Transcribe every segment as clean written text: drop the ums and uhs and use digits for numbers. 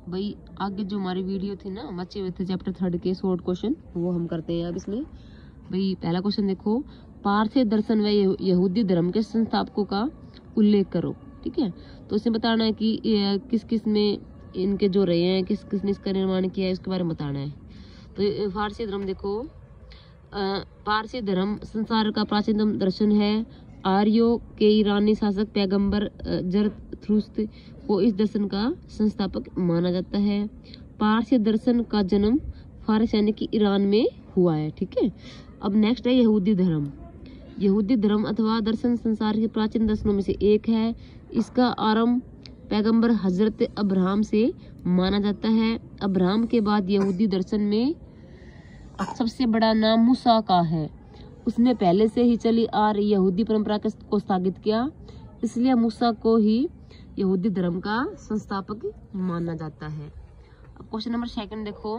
भाई आगे जो हमारी वीडियो थी ना बचे हुए थे चैप्टर 3 के शॉर्ट क्वेश्चन, वो हम करते हैं अब इसमें। भाई पहला क्वेश्चन देखो, पारसी दर्शन व यहूदी धर्म के संस्थापकों का उल्लेख करो। ठीक है, तो इसमें बताना है कि किस किस में इनके जो रहे हैं, किस किसने इसका निर्माण किया है, उसके बारे में बताना है। तो फारसी धर्म देखो, पारसी धर्म संसार का प्राचीनतम दर्शन है। आर्यों के ईरानी शासक पैगंबर जरथुस्त्र को इस दर्शन का संस्थापक माना जाता है। पारसी दर्शन का जन्म फारस यानी कि ईरान में हुआ है। ठीक है, अब नेक्स्ट है यहूदी धर्म। यहूदी धर्म अथवा दर्शन संसार के प्राचीन दर्शनों में से एक है। इसका आरंभ पैगंबर हजरत अब्राहम से माना जाता है। अब्राहम के बाद यहूदी दर्शन में सबसे बड़ा नाम मूसा का है। उसने पहले से ही चली आ रही यहूदी परंपरा को स्थगित किया, इसलिए मूसा को ही यहूदी धर्म का संस्थापक माना जाता है। अब क्वेश्चन नंबर 2 देखो,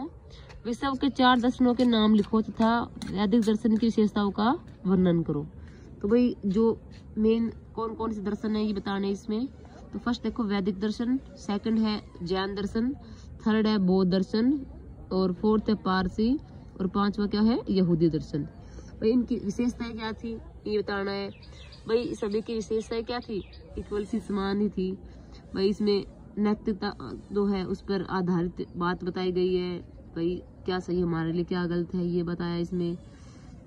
विश्व के 4 दर्शनों के नाम लिखो तथा वैदिक दर्शन की विशेषताओं का वर्णन करो। तो भाई जो मेन कौन कौन से दर्शन है ये बताने इसमें। तो फर्स्ट देखो वैदिक दर्शन, सेकंड है जैन दर्शन, थर्ड है बौद्ध दर्शन, और फोर्थ है पारसी, और 5वां क्या है यहूदी दर्शन। भाई इनकी विशेषताएं क्या थी ये बताना है। भाई सभी की विशेषताएं क्या थी, इक्वल सी समान ही थी। भाई इसमें नैतिकता जो है उस पर आधारित बात बताई गई है। भाई क्या सही हमारे लिए क्या गलत है ये बताया इसमें।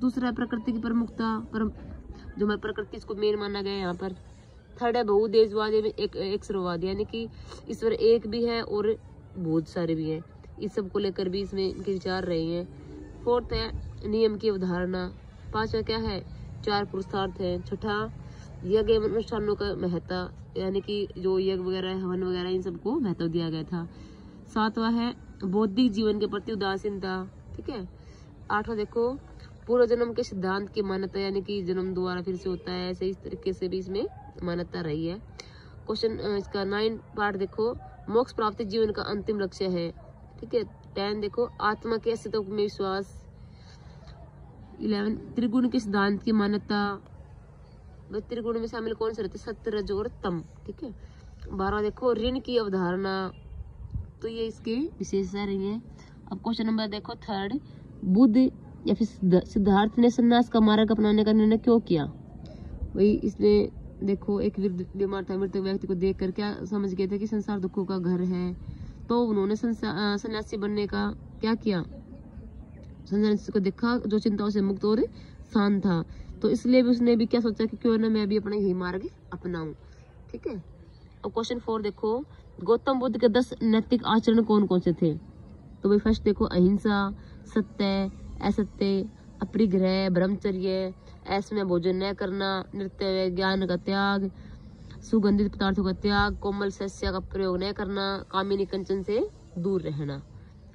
दूसरा है प्रकृति की प्रमुखता, जो हमारी प्रकृति इसको मेन माना गया है यहाँ पर। थर्ड है बहुदेशवादी में एक सर्ववादी, यानी कि ईश्वर एक भी है और बहुत सारे भी हैं, इस सब को लेकर भी इसमें इनके विचार रहे हैं। फोर्थ है नियम की अवधारणा। 5वां क्या है 4 पुरुषार्थ है। छठा यज्ञ अनुष्ठानों का महत्व, यानी कि जो यज्ञ वगैरह हवन वगैरह इन सबको महत्व दिया गया था। 7वां है बौद्धिक जीवन के प्रति उदासीनता। ठीक है, 8वां देखो पूर्व जन्म के सिद्धांत की मान्यता, यानी कि जन्म दोबारा फिर से होता है, ऐसे इस तरीके से भी इसमें मान्यता रही है। क्वेश्चन इसका 9 पार्ट देखो, मोक्ष प्राप्ति जीवन का अंतिम लक्ष्य है। ठीक है, 10 देखो आत्मा के अस्तित्व में विश्वास। 11 त्रिगुण के सिद्धांत की मान्यता। त्रिगुण में शामिल कौन से रहते, सत्य रज और तम। ठीक है, 12 देखो ऋण की अवधारणा। तो ये इसके विशेषता रही है। अब क्वेश्चन नंबर देखो 3, बुद्ध या फिर सिद्धार्थ ने संन्यास का मार्ग अपनाने का निर्णय क्यों किया। वही इसमें देखो एक वृद्ध बीमार था, मृतक व्यक्ति को देखकर क्या समझ गए थे कि संसार दुखों का घर है, तो उन्होंने सन्यासी बनने का क्या किया, सन्यासी को देखा जो चिंताओं से मुक्त और शांत था, तो इसलिए भी उसने भी क्या सोचा कि क्यों ना मैं भी अपना यही मार्ग अपनाऊं। ठीक है, अब क्वेश्चन 4 देखो, गौतम बुद्ध के 10 नैतिक आचरण कौन कौन से थे। तो भाई फर्स्ट देखो अहिंसा, सत्य, असत्य, अपरिग्रह, ब्रह्मचर्य, ऐसे भोजन न करना, नृत्य ज्ञान का त्याग, सुगंधित पदार्थों का त्याग, कोमल शस्य का प्रयोग न करना, कामिनी कंचन से दूर रहना।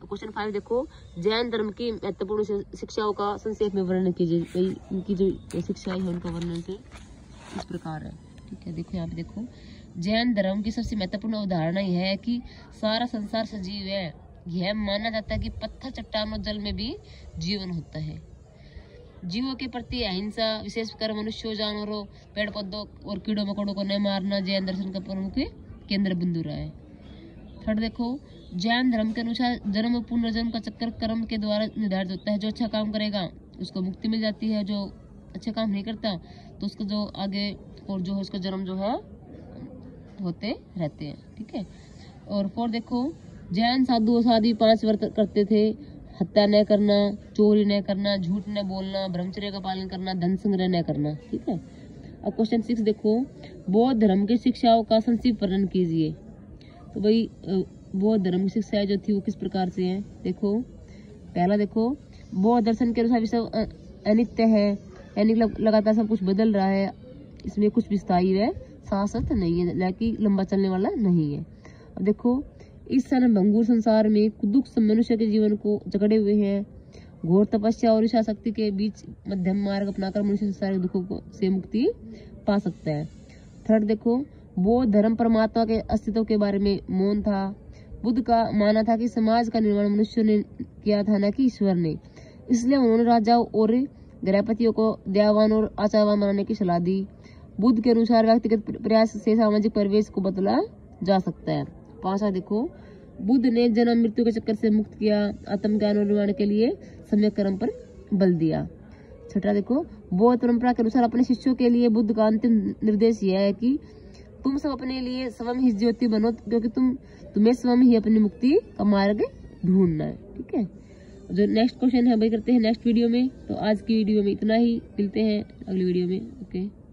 क्वेश्चन 5 देखो, जैन धर्म की महत्वपूर्ण शिक्षाओं का संक्षेप में वर्णन कीजिए। इनकी जो शिक्षाएं है उनका वर्णन से इस प्रकार है। ठीक है, देखो यहाँ पे देखो, जैन धर्म की सबसे महत्वपूर्ण अवधारणा यह है कि सारा संसार सजीव है। यह माना जाता है कि पत्थर, चट्टान और जल में भी जीवन होता है। जीवों के प्रति अहिंसा, विशेषकर मनुष्यों, जानवरों, पेड़ पौधों और कीड़ों मकोड़ों को न मारना जैन दर्शन का प्रमुख केंद्र बिंदु रहा है। थर्ड देखो, जैन धर्म के अनुसार जन्म और पुनर्जन्म का चक्कर कर्म के द्वारा निर्धारित होता है। जो अच्छा काम करेगा उसको मुक्ति मिल जाती है, जो अच्छे काम नहीं करता तो उसको जो आगे और जो है उसका जन्म जो है होते रहते हैं। ठीक है, और 4 देखो, जैन साधु साधी 5 व्रत करते थे। हत्या न करना, चोरी न करना, झूठ न बोलना, ब्रह्मचर्य का पालन करना, धन संग्रह न करना। ठीक है, अब क्वेश्चन 6 देखो, बौद्ध धर्म की शिक्षाओं का संक्षिप्त वर्णन कीजिए। तो भाई बौद्ध धर्म की शिक्षाएं जो थी वो किस प्रकार से हैं। देखो पहला देखो, बौद्ध दर्शन के अनुसार विश्व अनित्य है, यानी लगातार सब कुछ बदल रहा है, इसमें कुछ भी स्थायी है, शाश्वत नहीं है, लेकिन लंबा चलने वाला नहीं है। अब देखो, इस भंगुर संसार में दुख मनुष्य के जीवन को जकड़े हुए हैं। घोर तपस्या और इच्छा शक्ति के बीच मध्यम मार्ग अपनाकर मनुष्य संसार के दुखों से मुक्ति पा सकता है। थर्ड देखो, बौद्ध धर्म परमात्मा के अस्तित्व के बारे में मौन था। बुद्ध का मानना था कि समाज का निर्माण मनुष्य ने किया था, न कि ईश्वर ने, इसलिए उन्होंने राजाओं और गृहपतियों को दयावान और आचारवान बनाने की सलाह दी। बुद्ध के अनुसार व्यक्तिगत प्रयास से सामाजिक परिवेश को बदला जा सकता है। 5वां देखो, बुद्ध ने जन्म मृत्यु के चक्कर से मुक्त किया, आत्मज्ञान और निर्वाण के लिए सम्यक कर्म पर बल दिया। छठा देखो, बौद्ध परंपरा के अनुसार अपने शिष्यों के लिए बुद्ध का अंतिम निर्देश यह है कि तुम सब अपने लिए स्वयं ही ज्योति बनो, क्योंकि तुम्हें स्वयं ही अपनी मुक्ति का मार्ग ढूंढना है। ठीक है, जो नेक्स्ट क्वेश्चन है वही करते हैं नेक्स्ट वीडियो में। तो आज की वीडियो में इतना ही, मिलते हैं अगली वीडियो में। ओके।